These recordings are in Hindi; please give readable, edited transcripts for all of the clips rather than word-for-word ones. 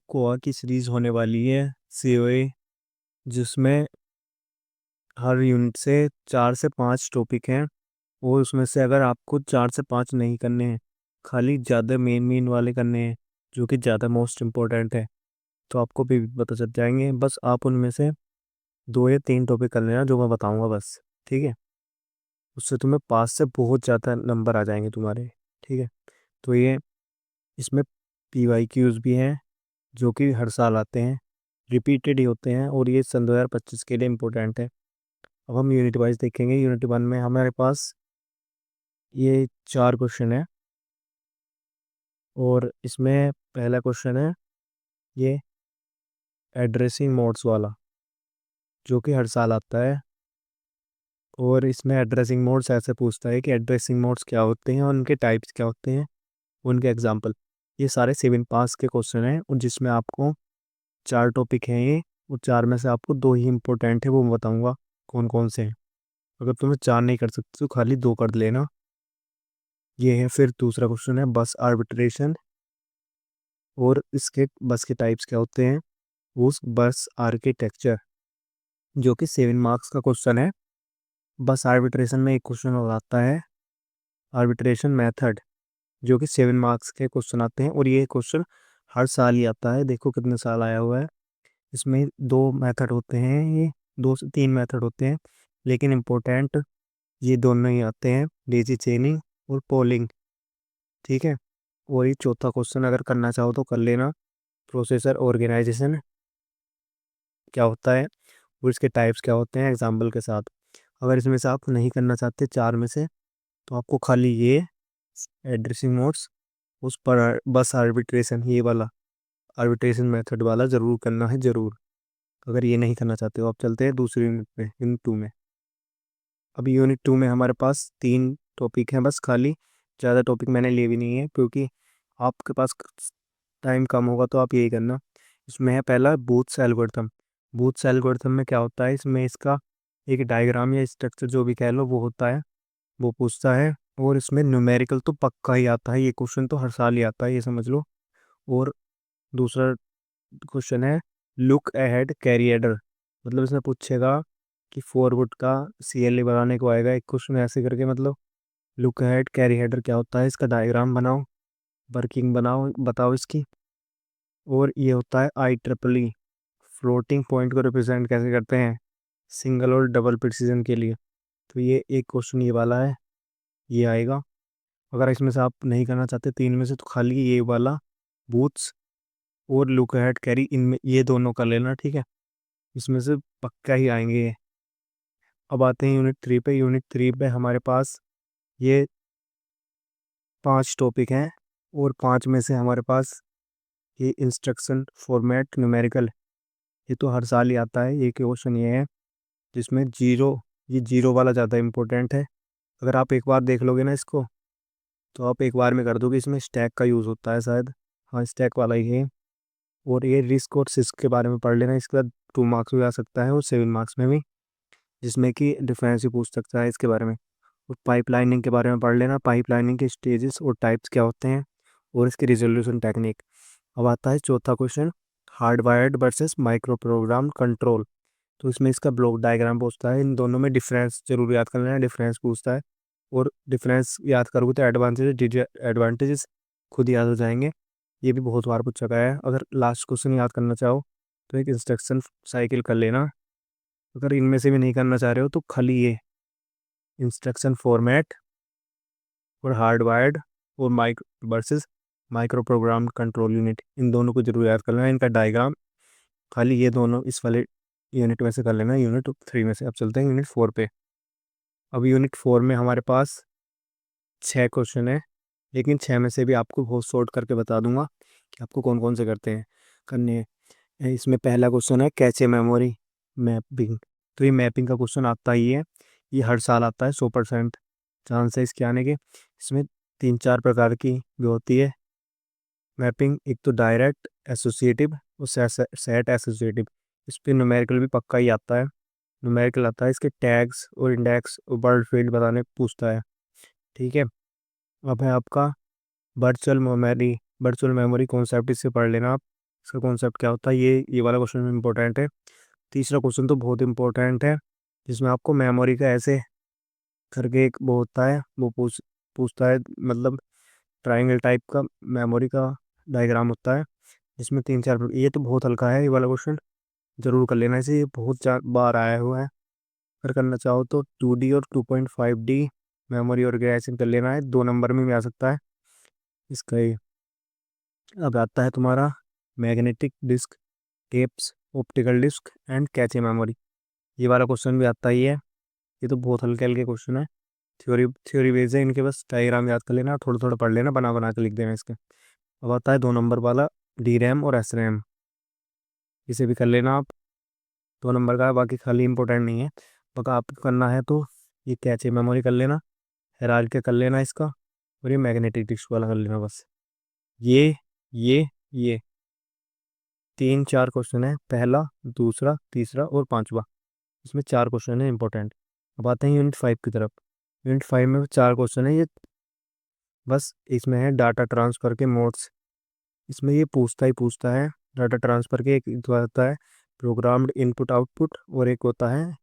कोआ की सीरीज होने वाली है सीओए, जिसमें हर यूनिट से 4 से 5 टॉपिक हैं। और उसमें से अगर आपको 4 से 5 नहीं करने हैं, खाली ज़्यादा मेन मेन वाले करने हैं जो कि ज़्यादा मोस्ट इम्पोर्टेंट है, तो आपको भी पता चल जाएंगे। बस आप उनमें से 2 या 3 टॉपिक कर लेना जो मैं बताऊंगा बस। ठीक है, उससे तुम्हें पास से बहुत ज़्यादा नंबर आ जाएंगे तुम्हारे। ठीक है, तो ये इसमें PYQs भी हैं जो कि हर साल आते हैं, रिपीटेड ही होते हैं, और ये सन 2025 के लिए इम्पोर्टेंट है। अब हम यूनिट वाइज देखेंगे। यूनिट 1 में हमारे पास ये 4 क्वेश्चन है, और इसमें पहला क्वेश्चन है ये एड्रेसिंग मोड्स वाला, जो कि हर साल आता है। और इसमें एड्रेसिंग मोड्स ऐसे पूछता है कि एड्रेसिंग मोड्स क्या होते हैं और उनके टाइप्स क्या होते हैं, उनके एग्जाम्पल। ये सारे 7 पास के क्वेश्चन हैं, और जिसमें आपको 4 टॉपिक हैं ये, और 4 में से आपको 2 ही इम्पोर्टेंट है, वो मैं बताऊंगा कौन कौन से हैं। अगर तुम्हें 4 नहीं कर सकते तो खाली 2 कर लेना। ये है। फिर दूसरा क्वेश्चन है बस आर्बिट्रेशन, और इसके बस के टाइप्स क्या होते हैं, उस बस आर्किटेक्चर, जो कि 7 मार्क्स का क्वेश्चन है। बस आर्बिट्रेशन में एक क्वेश्चन और आता है आर्बिट्रेशन मेथड, जो कि 7 मार्क्स के क्वेश्चन आते हैं, और ये क्वेश्चन हर साल ही आता है। देखो कितने साल आया हुआ है। इसमें 2 मेथड होते हैं, ये 2 से 3 मेथड होते हैं, लेकिन इम्पोर्टेंट ये दोनों ही आते हैं, डेजी चेनिंग और पोलिंग। ठीक है, और ये चौथा क्वेश्चन अगर करना चाहो तो कर लेना, प्रोसेसर ऑर्गेनाइजेशन क्या होता है और इसके टाइप्स क्या होते हैं एग्जाम्पल के साथ। अगर इसमें से आप नहीं करना चाहते 4 में से, तो आपको खाली ये एड्रेसिंग मोड्स, उस पर बस आर्बिट्रेशन, ये वाला आर्बिट्रेशन मेथड वाला ज़रूर करना है, ज़रूर। अगर ये नहीं करना चाहते हो, आप चलते हैं दूसरी यूनिट पे, यूनिट 2 में। अभी यूनिट 2 में हमारे पास 3 टॉपिक हैं बस खाली। ज़्यादा टॉपिक मैंने लिए भी नहीं है, क्योंकि आपके पास टाइम कम होगा, तो आप यही करना। इसमें है पहला बूथ्स एल्गोरिथम। बूथ्स एल्गोरिथम में क्या होता है, इसमें इसका एक डायग्राम या स्ट्रक्चर जो भी कह लो वो होता है, वो पूछता है। और इसमें न्यूमेरिकल तो पक्का ही आता है, ये क्वेश्चन तो हर साल ही आता है, ये समझ लो। और दूसरा क्वेश्चन है लुक अहेड कैरी एडर, मतलब इसमें पूछेगा कि फॉरवर्ड का CLA बनाने को आएगा एक क्वेश्चन ऐसे करके, मतलब लुक अहेड कैरी हेडर क्या होता है, इसका डायग्राम बनाओ, वर्किंग बनाओ, बताओ इसकी। और ये होता है IEEE, फ्लोटिंग पॉइंट को रिप्रेजेंट कैसे करते हैं सिंगल और डबल प्रिसीजन के लिए। तो ये एक क्वेश्चन ये वाला है, ये आएगा। अगर इसमें से आप नहीं करना चाहते 3 में से, तो खाली ये वाला बूथ्स और लुक अहेड कैरी, इनमें ये दोनों कर लेना। ठीक है, इसमें से पक्का ही आएंगे ये। अब आते हैं यूनिट 3 पे। यूनिट 3 पे हमारे पास ये 5 टॉपिक हैं, और 5 में से हमारे पास ये इंस्ट्रक्शन फॉर्मेट न्यूमेरिकल, ये तो हर साल ही आता है। ये क्वेश्चन ये है जिसमें जीरो, ये जीरो वाला ज़्यादा इंपॉर्टेंट है। अगर आप एक बार देख लोगे ना इसको, तो आप एक बार में कर दोगे। इसमें स्टैक का यूज़ होता है शायद, हाँ स्टैक वाला ही है। और ये रिस्क और सिस्क के बारे में पढ़ लेना, इसके बाद 2 मार्क्स भी आ सकता है और 7 मार्क्स में भी, जिसमें कि डिफरेंस भी पूछ सकता है इसके बारे में। और पाइपलाइनिंग के बारे में पढ़ लेना, पाइपलाइनिंग के स्टेजेस और टाइप्स क्या होते हैं, और इसकी रिजोल्यूशन टेक्निक। अब आता है चौथा question, hardwired versus micro program control. तो इसमें इसका ब्लॉक डायग्राम पूछता है, इन दोनों में डिफरेंस जरूर याद कर लेना, डिफरेंस पूछता है। और डिफरेंस याद करोगे तो एडवांटेजेस खुद याद हो जाएंगे। ये भी बहुत बार पूछा गया है। अगर लास्ट क्वेश्चन याद करना चाहो तो एक इंस्ट्रक्शन साइकिल कर लेना। अगर इनमें से भी नहीं करना चाह रहे हो, तो खाली ये इंस्ट्रक्शन फॉर्मेट और हार्डवायर्ड और mic versus micro program control unit, इन दोनों को जरूर याद कर लेना, इनका डायग्राम। खाली ये दोनों इस वाले यूनिट में से कर लेना, यूनिट 3 में से। अब चलते हैं यूनिट 4 पे। अब यूनिट 4 में हमारे पास 6 क्वेश्चन है, लेकिन 6 में से भी आपको बहुत शॉर्ट करके बता दूंगा कि आपको कौन कौन से करने हैं। इसमें पहला क्वेश्चन है कैचे मेमोरी मैपिंग। तो ये मैपिंग का क्वेश्चन आता ही है, ये हर साल आता है, 100% चांस है इसके आने के। इसमें 3-4 प्रकार की भी होती है मैपिंग, एक तो डायरेक्ट, एसोसिएटिव और सेट एसोसिएटिव। इस पर न्यूमेरिकल भी पक्का ही आता है, न्यूमेरिकल आता है, इसके टैग्स और इंडेक्स और बर्ड फील्ड बताने पूछता है। ठीक है, अब है आपका virtual memory. Virtual memory concept, इससे पढ़ लेना आप, इसका कॉन्सेप्ट क्या होता है, ये वाला क्वेश्चन इंपॉर्टेंट है। तीसरा क्वेश्चन तो बहुत इंपॉर्टेंट है, जिसमें आपको मेमोरी का ऐसे करके एक वो होता है, वो पूछता है, मतलब ट्राइंगल टाइप का मेमोरी का डायग्राम होता है, जिसमें तीन चार ये तो बहुत हल्का है, ये वाला क्वेश्चन जरूर कर लेना इसे, ये बहुत बार आया हुआ है। अगर करना चाहो तो 2D और 2.5D मेमोरी ऑर्गेनाइजेशन कर लेना है, 2 नंबर में भी आ सकता है इसका ये। अब आता है तुम्हारा magnetic disk, tapes, optical disk and cache memory. ये वाला क्वेश्चन भी आता ही है, ये तो बहुत हल्के हल्के क्वेश्चन है, थ्योरी थ्योरी बेस्ड है इनके, बस डायग्राम याद कर लेना, थोड़ा थोड़ा पढ़ लेना, बना बना के लिख देना इसके। अब आता है 2 नंबर वाला, डी रैम और एस रैम, इसे भी कर लेना आप। 2 नंबर का है, बाकी खाली इंपॉर्टेंट नहीं है। बका आपको करना है तो ये कैचे मेमोरी कर लेना, हेराल्के कर लेना इसका, और ये मैग्नेटिक डिस्क वाला कर लेना बस। ये ये ये 3 4 क्वेश्चन है, पहला, दूसरा, तीसरा और पांचवा, इसमें 4 क्वेश्चन है इंपॉर्टेंट। अब आते हैं यूनिट 5 की तरफ। यूनिट 5 में 4 क्वेश्चन है ये, बस इसमें है डाटा ट्रांसफ़र के मोड्स, इसमें ये पूछता है डाटा ट्रांसफ़र के, एक तो होता है प्रोग्राम्ड इनपुट आउटपुट और एक होता है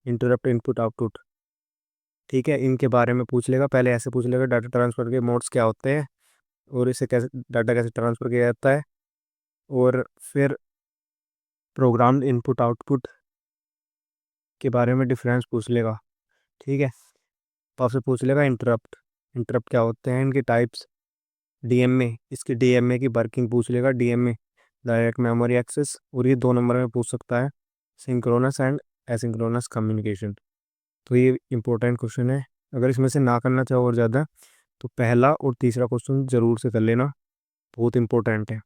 इंटरप्ट इनपुट आउटपुट। ठीक है, इनके बारे में पूछ लेगा, पहले ऐसे पूछ लेगा डाटा ट्रांसफ़र के मोड्स क्या होते हैं और इसे कैसे डाटा कैसे ट्रांसफ़र किया जाता है, और फिर प्रोग्राम्ड इनपुट आउटपुट के बारे में डिफरेंस पूछ लेगा। ठीक है, तो आपसे पूछ लेगा इंटरप्ट, इंटरप्ट क्या होते हैं, इनके टाइप्स, डीएमए, इसकी डीएमए की वर्किंग पूछ लेगा, डीएमए डायरेक्ट मेमोरी एक्सेस, और ये 2 नंबर में पूछ सकता है सिंक्रोनस एंड एसिंक्रोनस कम्युनिकेशन। तो ये इंपॉर्टेंट क्वेश्चन है, अगर इसमें से ना करना चाहो और ज़्यादा, तो पहला और तीसरा क्वेश्चन ज़रूर से कर लेना, बहुत इंपॉर्टेंट है।